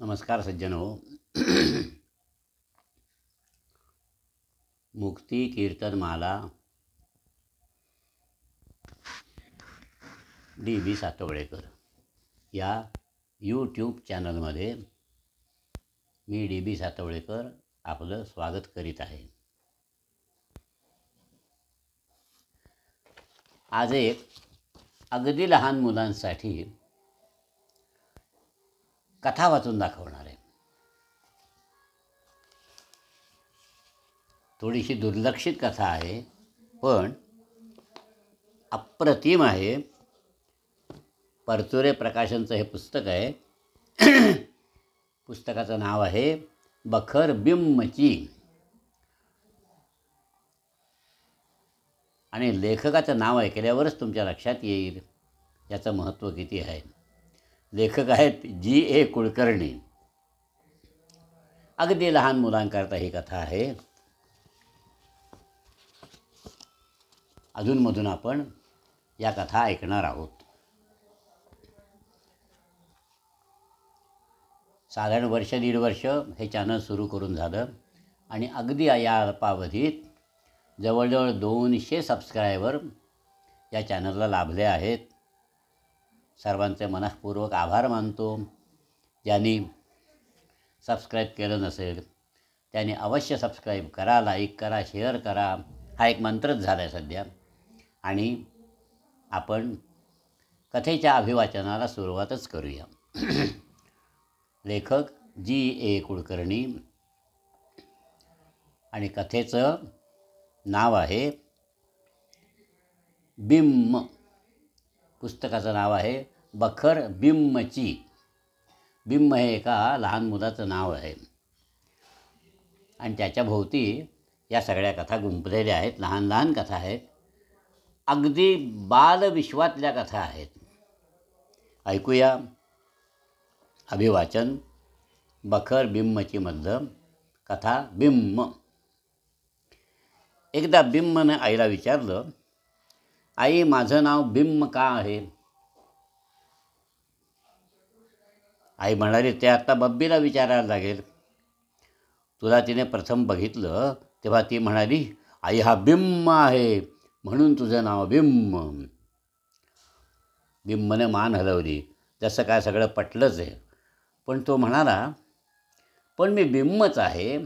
नमस्कार सज्जनो. मुक्ती कीर्तनमाला डी सातवळेकर या यूट्यूब चॅनलमध्ये मी डी सातवळेकर आपलं स्वागत करीत आहे. आज एक अगदी लहान मुलांसाठी कथा वाचून दाखवणार आहे. थोडीशी दुर्लक्षित कथा आहे, पण अप्रतिम आहे. परचुरे प्रकाशनचं हे पुस्तक आहे. पुस्तकाचं नाव आहे बखर बिम्मची आणि लेखकाचं नाव ऐकल्यावरच तुमच्या लक्षात येईल याचं महत्त्व किती आहे. लेखक आहेत G.A. कुलकर्णी. अगदी लहान मुलांकरता ही कथा आहे. अधूनमधून आपण या कथा ऐकणार आहोत. साधारण वर्ष दीड वर्ष हे चॅनल सुरू करून झालं आणि अगदी या अल्पावधीत जवळजवळ 200 सबस्क्रायबर या चॅनलला लाभले आहेत. सर्वांचे मनःपूर्वक आभार मानतो. ज्यांनी सबस्क्राईब केलं नसेल त्यांनी अवश्य सबस्क्राईब करा, लाईक करा, शेअर करा. हा एक मंत्रच झाला आहे सध्या. आणि आपण कथेच्या अभिवाचनाला सुरुवातच करूया. लेखक G.A. कुलकर्णी आणि कथेचं नाव आहे बिम्म. पुस्तकाचं नाव आहे बखर बिम्मची. बिम्म हे एका लहान मुलाचं नाव आहे आणि त्याच्या भोवती या सगळ्या कथा गुंफलेल्या आहेत. लहान लहान कथा आहेत. अगदी बालविश्वातल्या कथा आहेत. ऐकूया अभिवाचन बखर बिम्मची मधलं कथा बिम्म. एकदा बिम्मने आईला विचारलं, आई, माझं नाव बिम्म का आहे? आई म्हणाली, ते आत्ता बब्बीला विचारायला लागेल. तुला तिने प्रथम बघितलं तेव्हा ती म्हणाली, आई, हा बिम्म आहे म्हणून तुझं नाव बिम्म. बिम्मने मान हलवली. जसं काय सगळं पटलंच आहे. पण तो म्हणाला, पण मी बिम्मच आहे.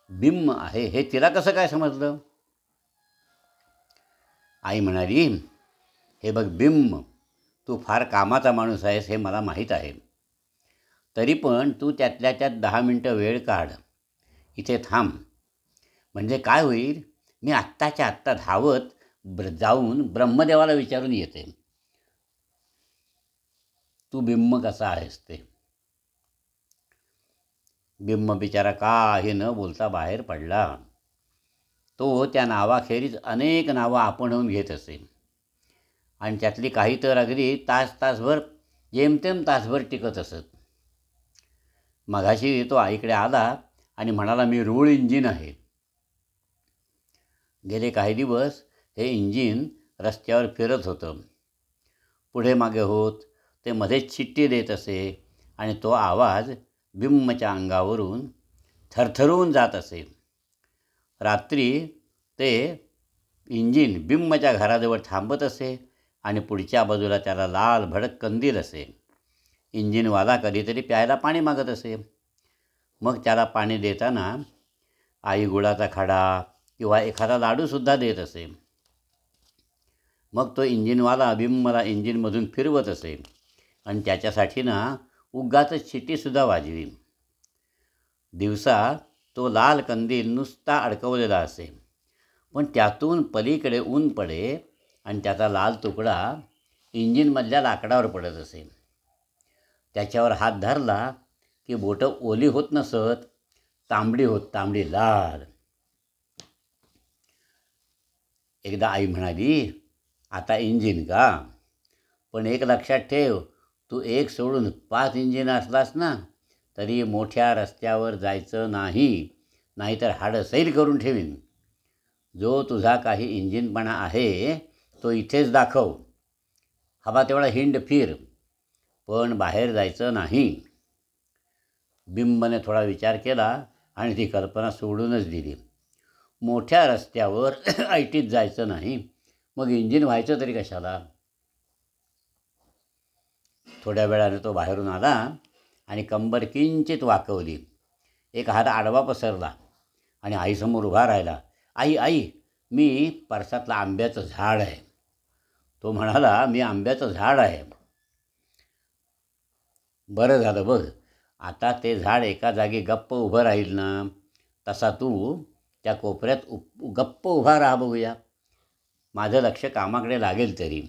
बिम्म आहे हे तिला कसं काय समजलं? आई म्हणाली, हे बघ बिम्म, तू फार कामाचा माणूस आहेस हे मला माहीत आहे. तरी पण तू त्यातल्या त्यात 10 मिनटं वेळ काढ. इथे थांब. म्हणजे काय होईल, मी आत्ताच्या आत्ता धावत जाऊन ब्रह्मदेवाला विचारून येते तू बिम्म कसा आहेस ते. बिम्म बिचारा काही न बोलता बाहेर पडला. तो त्या नावाखेरीज अनेक नावं आपणहून घेत असे आणि त्यातली काही तर अगदी तासभर जेमतेम तासभर टिकत असत. मघाशी तो आईकडे आला आणि म्हणाला, मी रूळ इंजिन आहे. गेले काही दिवस हे इंजिन रस्त्यावर फिरत होतं. पुढे मागे होत ते मध्येच शिट्टी देत असे आणि तो आवाज बिम्मच्या अंगावरून थरथरून जात असे. रात्री ते इंजिन बिम्मच्या घराजवळ थांबत असे आणि पुढच्या बाजूला त्याला लाल भडक कंदील असे. इंजिनवाला कधीतरी प्यायला पाणी मागत असे. मग त्याला पाणी देताना आई गुळाचा खडा किंवा एखादा लाडूसुद्धा देत असे. मग तो इंजिनवाला बिम्मला इंजिनमधून फिरवत असे आणि त्याच्यासाठी उगाचच शिट्टीसुद्धा वाजवी. दिवसा तो लाल कंदील नुसता अडकवलेला असे, पण त्यातून पलीकडे ऊन पडे आणि त्याचा लाल तुकडा इंजिनमधल्या लाकडावर पडत असे. त्याच्यावर हात धरला की बोटं ओली होत नसत, तांबडी लाल. एकदा आई म्हणाली, आता इंजिन का? पण एक लक्षात ठेव, तू एक सोडून 5 इंजिन असलास ना तरी मोठ्या रस्त्यावर जायचं नाही, नाहीतर हाडं सैल करून ठेवीन. जो तुझा काही इंजिनपणा आहे तो इथेच दाखव. हवा तेवढा हिंड फिर, पण बाहेर जायचं नाही. बिंबने थोडा विचार केला आणि ती कल्पना सोडूनच दिली. मोठ्या रस्त्यावर ऐटीत जायचं नाही, मग इंजिन व्हायचं तरी कशाला. थोड्या वेळाने तो बाहेरून आला आणि कंबर किंचित वाकवली. एक हात आडवा पसरला आणि आईसमोर उभा राहिला. आई आई, मी परसातलं आंब्याचं झाड आहे. तो म्हणाला, मी आंब्याचं झाड आहे. बरं झालं बघ, आता ते झाड एका जागी गप्प उभं राहील ना, तसा तू त्या कोपऱ्यात गप्प उभा राहा, बघूया. माझं लक्ष कामाकडे लागेल तरी.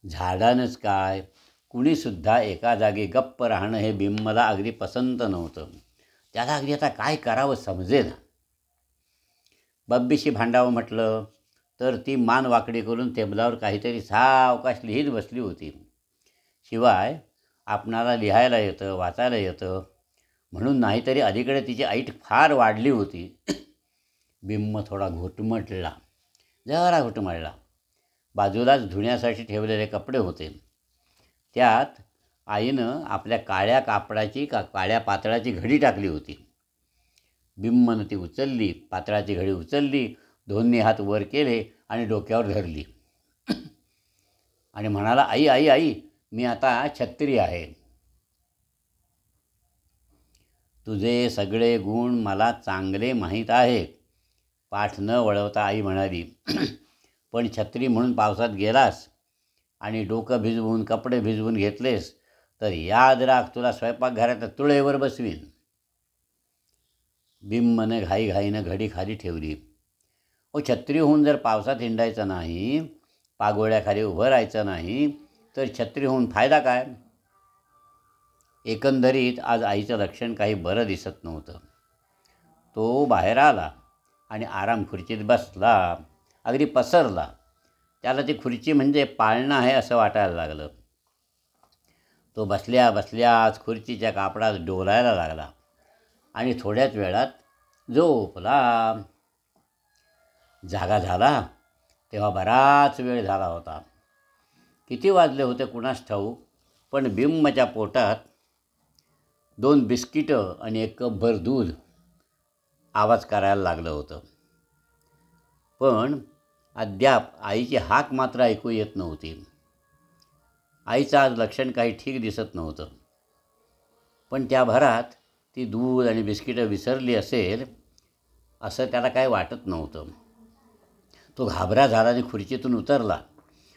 झाडानंच काय, कुणीसुद्धा एका जागी गप्प राहणं हे बिंबला अगदी पसंत नव्हतं. त्याला अगदी आता काय करावं समजेना. बब्बीशी भांडावं म्हटलं तर ती मान वाकडी करून टेबलावर काहीतरी सावकाश लिहित बसली होती. शिवाय आपणाला लिहायला येतं, वाचायला येतं म्हणून नाहीतरी अलीकडे तिची ऐट फार वाढली होती. बिंब थोडा घुटमटला, जरा घुटमळला. बाजूलाच धुण्यासाठी ठेवलेले कपडे होते. त्यात आईनं आपल्या काळ्या कापडाची काळ्या पातळाची घडी टाकली होती. बिंबनं ती उचलली, पातळाची घडी उचलली, दोन्ही हात वर केले आणि डोक्यावर धरली आणि म्हणाला, आई आई आई, मी आता छत्री आहे. तुझे सगळे गुण मला चांगले माहीत आहेत, पाठ न वळवता आई म्हणाली. पण छत्री म्हणून पावसात गेलास आणि डोकं भिजवून कपडे भिजवून घेतलेस तर याद राख, तुला स्वयंपाकघरात तुळेवर बसवीन. बिंबने घाईघाईनं घडी खाली ठेवली. छत्री होऊन जर पावसात हिंडायचं नाही, पागोळ्याखाली उभं राहायचं नाही, तर छत्री होऊन फायदा काय. एकंदरीत आज आईचं लक्षण काही बरं दिसत नव्हतं. तो बाहेर आला आणि आराम खुर्चीत बसला, अगदी पसरला. त्याला ती खुर्ची म्हणजे पाळणं आहे असं वाटायला लागलं. तो बसल्या बसल्याच खुर्चीच्या कापडात डोलायला लागला आणि थोड्याच वेळात झोपला. जागा झाला तेव्हा बराच वेळ झाला होता. किती वाजले होते कुणास ठाऊक, पण बिंबच्या पोटात 2 बिस्किटं आणि 1 कपभर दूध आवाज करायला लागलं होतं. पण अद्याप आईची हाक मात्र ऐकू येत नव्हती. आईचं आज लक्षण काही ठीक दिसत नव्हतं. पण त्या भरात ती दूध आणि बिस्किटं विसरली असेल असं त्याला काही वाटत नव्हतं. तो घाबरा झाला आणि खुर्चीतून उतरला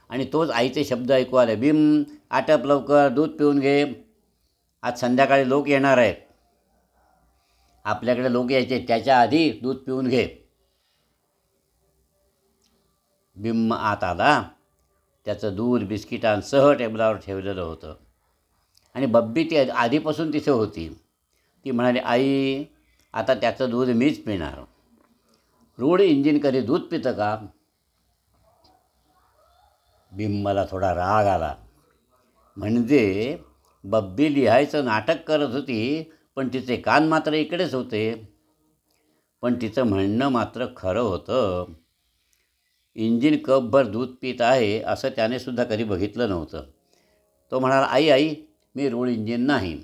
आणि तोच आईचे शब्द ऐकू आले, बिम, आटप लवकर, दूध पिऊन घे, आज संध्याकाळी लोक येणार आहेत. आपल्याकडे लोक यायचे, त्याच्या आधी दूध पिऊन घे. बिंब आत आला. त्याचं दूध बिस्किटांसह टेबलावर ठेवलेलं होतं आणि बब्बी ती आधीपासून तिथे होती. ती म्हणाली, आई, आता त्याचं दूध मीच पिणार. रूढ इंजिन कधी दूध पितं का. बिंबाला थोडा राग आला. म्हणजे बब्बी लिहायचं नाटक करत होती, पण तिचे कान मात्र इकडेच होते. पण तिचं म्हणणं मात्र खरं होतं. इंजिन कपभर दूध पित आहे असं त्याने सुद्धा कधी बघितलं नव्हतं. तो म्हणाला, आई आई, मी रूळ इंजिन नाही.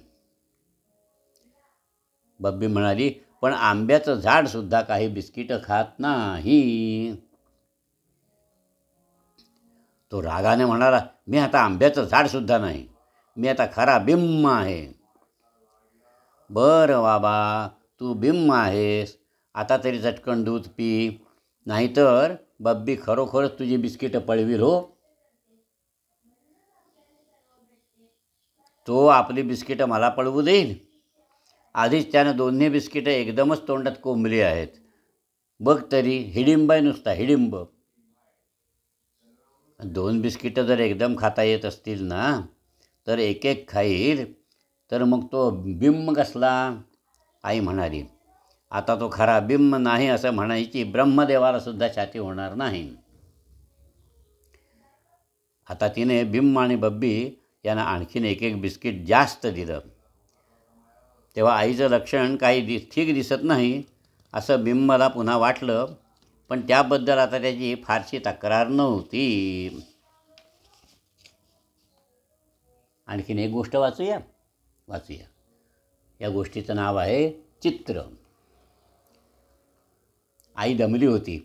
बब्बी म्हणाली, पण आंब्याचं झाडसुद्धा काही बिस्किटं खात नाही. तो रागाने म्हणाला, मी आता आंब्याचं झाडसुद्धा नाही, मी आता खरा बिंब आहे. बरं बाबा, तू बिंब आहेस, आता तरी चटकन दूध पी, नाहीतर बब्बी खरोखरच तुझी बिस्किटं पळवील हो. तो आपली बिस्किटं मला पळवू देईल. आधीच त्यानं दोन्ही बिस्किटं एकदमच तोंडात कोंबली आहेत. बघ तरी, हिडिंब आहे नुसता, हिडिंब. 2 बिस्किटं जर एकदम खाता येत असतील ना, तर एक एक खाईल, तर मग तो बिंब कसला. आई म्हणाली, आता तो खरा बिंब नाही असं म्हणायची ब्रह्मदेवाला सुद्धा छाती होणार नाही. आता तिने बिंब आणि बब्बी यांना आणखीन एक एक बिस्किट जास्त दिलं. तेव्हा आईचं लक्षण काही ठीक दिसत नाही असं बिंबाला पुन्हा वाटलं, पण त्याबद्दल आता त्याची फारशी तक्रार नव्हती. आणखीन एक गोष्ट वाचूया. वाचूया. या गोष्टीचं नाव आहे चित्र. आई दमली होती.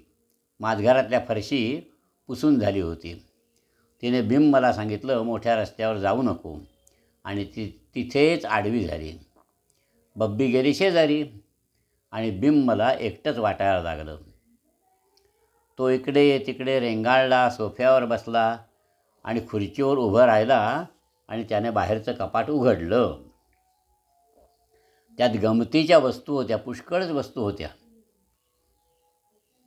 माझघरातल्या फरशी पुसून झाली होती. तिने बिंबला सांगितलं, मोठ्या रस्त्यावर जाऊ नको, आणि तिथेच आडवी झाली. बब्बी गेली शेजारी आणि बिंबला एकटंच वाटायला लागलं. तो इकडे तिकडे रेंगाळला, सोफ्यावर बसला आणि खुर्चीवर उभं राहिला आणि त्याने बाहेरचं कपाट उघडलं. त्यात गमतीच्या वस्तू होत्या, पुष्कळच वस्तू होत्या.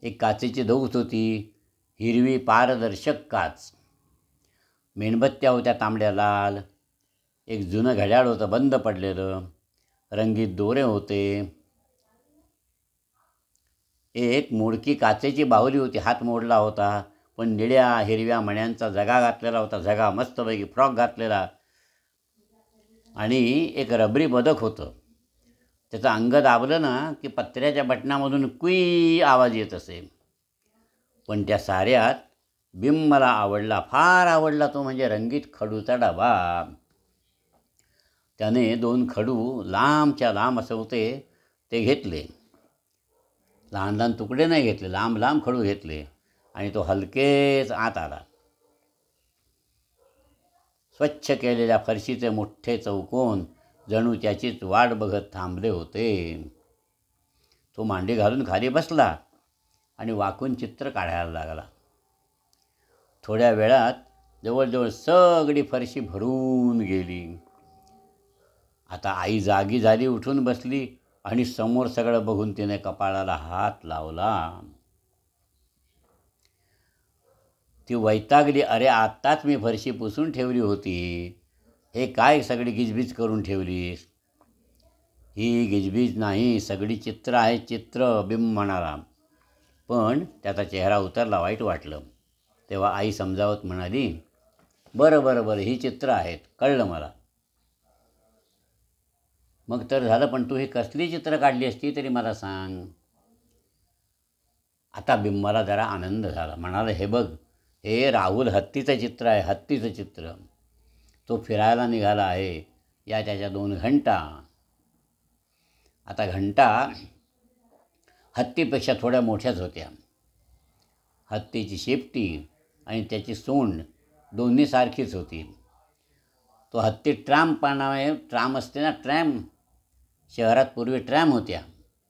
एक काचेची दौत होती, हिरवी पारदर्शक काच. मेणबत्त्या होत्या तांबड्या लाल. एक जुनं घड्याळ होतं बंद पडलेलं. रंगीत दोरे होते. एक मोडकी काचेची बाहुली होती, हात मोडला होता, पण निळ्या हिरव्या मण्यांचा झगा घातलेला होता. झगा मस्तपैकी फ्रॉक घातलेला. आणि एक रबरी बदक होतं. त्याचं अंग दाबलं ना की पत्र्याच्या बटनामधून कुई आवाज येत असे. पण त्या साऱ्यात बिंबला आवडला, फार आवडला तो म्हणजे रंगीत खडूचा डबा. त्याने 2 खडू लांबच्या लांब असे होते ते घेतले. लहान लहान तुकडे नाही घेतले, लांब लांब खडू घेतले आणि तो हलकेच आत आला. स्वच्छ केलेल्या फरशीचे मोठे चौकोन जणू त्याचीच वाट बघत थांबले होते. तो मांडी घालून खाली बसला आणि वाकून चित्र काढायला लागला. थोड्या वेळात जवळजवळ सगळी फरशी भरून गेली. आता आई जागी झाली, उठून बसली आणि समोर सगळं बघून तिने कपाळाला हात लावला. ती वैतागली. अरे, आत्ताच मी फरशी पुसून ठेवली होती, हे काय सगळी गिजबीज करून ठेवलीस? ही गिजबीज नाही, सगळी चित्र आहे, चित्र, बिंब म्हणाला. पण त्याचा चेहरा उतरला, वाईट वाटलं. तेव्हा आई समजावत म्हणाली, बरं बरं बरं, ही चित्र आहेत, कळलं मला. मग तर झालं, पण तू ही कसली चित्र काढली असती तरी मला सांग. आता बिंबाला जरा आनंद झाला. म्हणाला, हे बघ, हे राहुल हत्तीचं चित्र आहे, हत्तीचं चित्र. तो फिरायला निघाला आहे. या त्याच्या 2 घंटा. आता घंटा हत्तीपेक्षा थोड्या मोठ्याच होत्या. हत्तीची शेपटी आणि त्याची सोंड दोन्ही सारखीच होती. तो हत्ती ट्राम असते ना, ट्रॅम. शहरात पूर्वी ट्रॅम होत्या,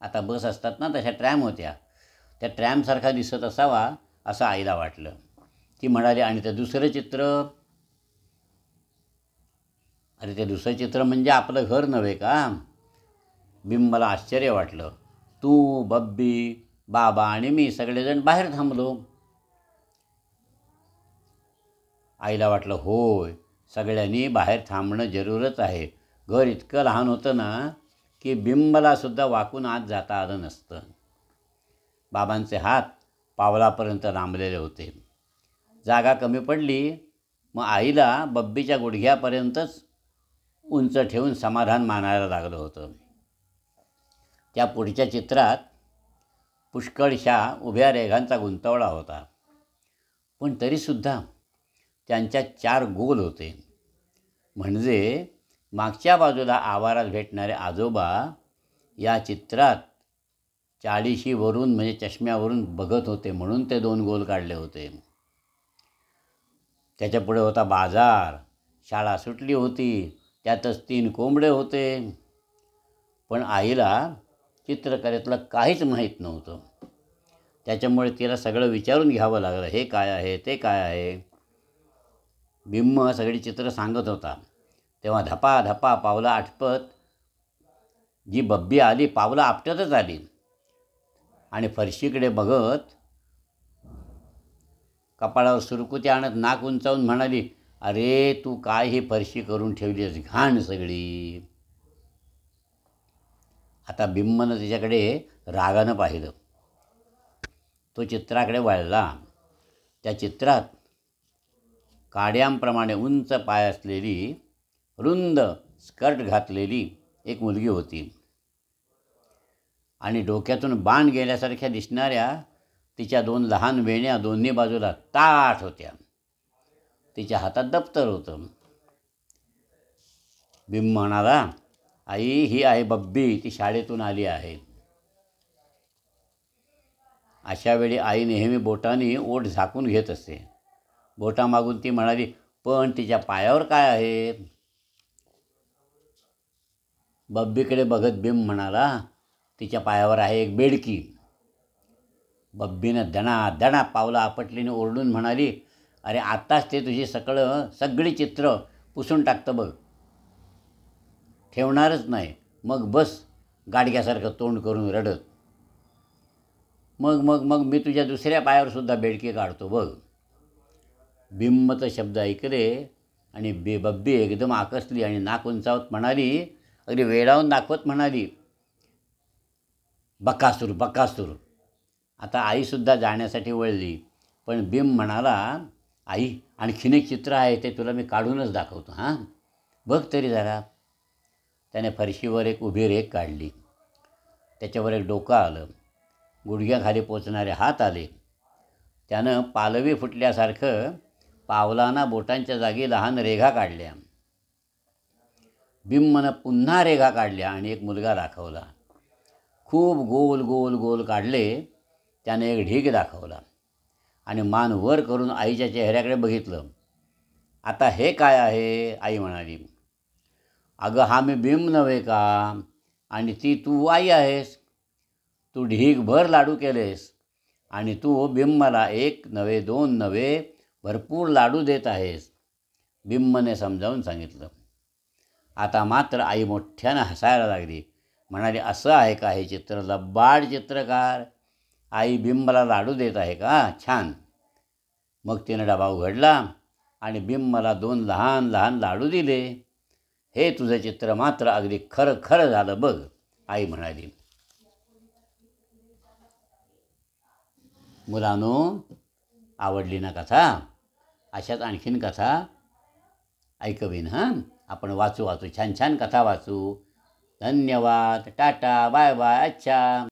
आता बस असतात ना, तशा ट्रॅम होत्या. त्या ट्रॅमसारखा दिसत असावा असं आईला वाटलं. ती म्हणाली, आणि ते दुसरं चित्र? अरे, ते दुसरं चित्र म्हणजे आपलं घर नव्हे का? बिंबाला आश्चर्य वाटलं. तू, बब्बी, बाबा आणि मी सगळेजण बाहेर थांबलो. आईला वाटलं, होय, सगळ्यांनी बाहेर थांबणं जरूरच आहे. घर इतकं लहान होतं ना की बिंबलासुद्धा वाकून आत जाता आलं नसतं. बाबांचे हात पावलापर्यंत लांबलेले होते. जागा कमी पडली. मग आईला बब्बीच्या गुडघ्यापर्यंतच उंच ठेवून समाधान मानायला लागलं होतं. त्या पुढच्या चित्रात पुष्कळशा उभ्या रेघांचा गुंतवळा होता. पण तरीसुद्धा त्यांच्या 4 गोल होते. म्हणजे मागच्या बाजूला आवारात भेटणारे आजोबा या चित्रात 40शीवरून म्हणजे चष्म्यावरून बघत होते, म्हणून ते 2 गोल काढले होते. त्याच्यापुढे होता बाजार. शाळा सुटली होती, त्यातच 3 कोंबडे होते. पण आईला चित्रकलेतलं काहीच माहीत नव्हतं. त्याच्यामुळे तिला सगळं विचारून घ्यावं लागलं, हे काय आहे, ते काय आहे. बिंब सगळी चित्र सांगत होता. तेव्हा धपा पावलं आटपत जी बब्बी आली, पावलं आपटतच आली आणि फरशीकडे बघत कपाळावर सुरकुती आणत नाक उंचावून म्हणाली, अरे, तू काय ही फरशी करून ठेवली आहेस, घाण सगळी. आता बिंबनं तिच्याकडे रागानं पाहिलं. तो चित्राकडे वळला. त्या चित्रात काड्यांप्रमाणे उंच पाय असलेली, रुंद स्कर्ट घातलेली एक मुलगी होती आणि डोक्यातून बाण गेल्यासारख्या दिसणाऱ्या तिच्या 2 लहान वेण्या दोन्ही बाजूला ताठ होत्या. तिच्या हातात दप्तर होतं. भीम म्हणाला, आई ही आहे बब्बी, ती शाळेतून आली आहे. अशा वेळी आई नेहमी बोटाने ओठ झाकून घेत असते. बोटामागून ती म्हणाली, पण तिच्या पायावर काय आहे? बब्बीकडे बघत भीम म्हणाला, तिच्या पायावर आहे एक बेडकी. बब्बीनं दणा पावलं आपटलीने ओरडून म्हणाली, अरे आत्ताच ते तुझी सगळी चित्र पुसून टाकतं बघ. ठेवणारच नाही. मग बस गाडग्यासारखं तोंड करून रडत. मग मग मग मी तुझ्या दुसऱ्या पायावर सुद्धा बेडकी काढतो बघ. भीमत शब्द ऐकले आणि बब्बी एकदम आकसली आणि नाक उंचावत म्हणाली, अगदी वेडावून दाखवत म्हणाली, बकासूर बकासूर. आता आईसुद्धा जाण्यासाठी वळली, पण भीम म्हणाला, आई आणखीन एक चित्र आहे, ते तुला मी काढूनच दाखवतो हां, बघ तरी जरा. त्याने फरशीवर एक उभी रेघ काढली. त्याच्यावर एक डोकं आलं, गुडघ्याखाली पोचणारे हात आले. त्यानं पालवी फुटल्यासारखं पावलांना बोटांच्या जागी लहान रेघा काढल्या. भीमनं पुन्हा रेघा काढल्या आणि एक मुलगा दाखवला. खूप गोल गोल गोल काढले. त्याने एक ढीग दाखवला आणि मान वर करून आईच्या चेहऱ्याकडे बघितलं. आता हे काय आहे? आई म्हणाली, अगं हा मी भीम नव्हे का, आणि ती तू आई आहेस. तू ढीगभर लाडू केलेस आणि तू भीमला एक नव्हे दोन नव्हे भरपूर लाडू देत आहेस. भीमने समजावून सांगितलं. आता मात्र आई मोठ्यानं हसायला लागली. म्हणाली, असं आहे का हे चित्र? लबाड चित्रकार. आई भीमला लाडू देत आहे का? छान. मग तिनं डबा उघडला आणि भीमला 2 लहान लहान लाडू दिले. हे तुझं चित्र मात्र अगदी खरं खरं झालं बघ, आई म्हणाली. मुलांनो, आवडली ना कथा? अशाच आणखीन कथा ऐकवीन हां. आपण वाचू छान छान कथा वाचू. धन्यवाद. Tata bye bye. अच्छा.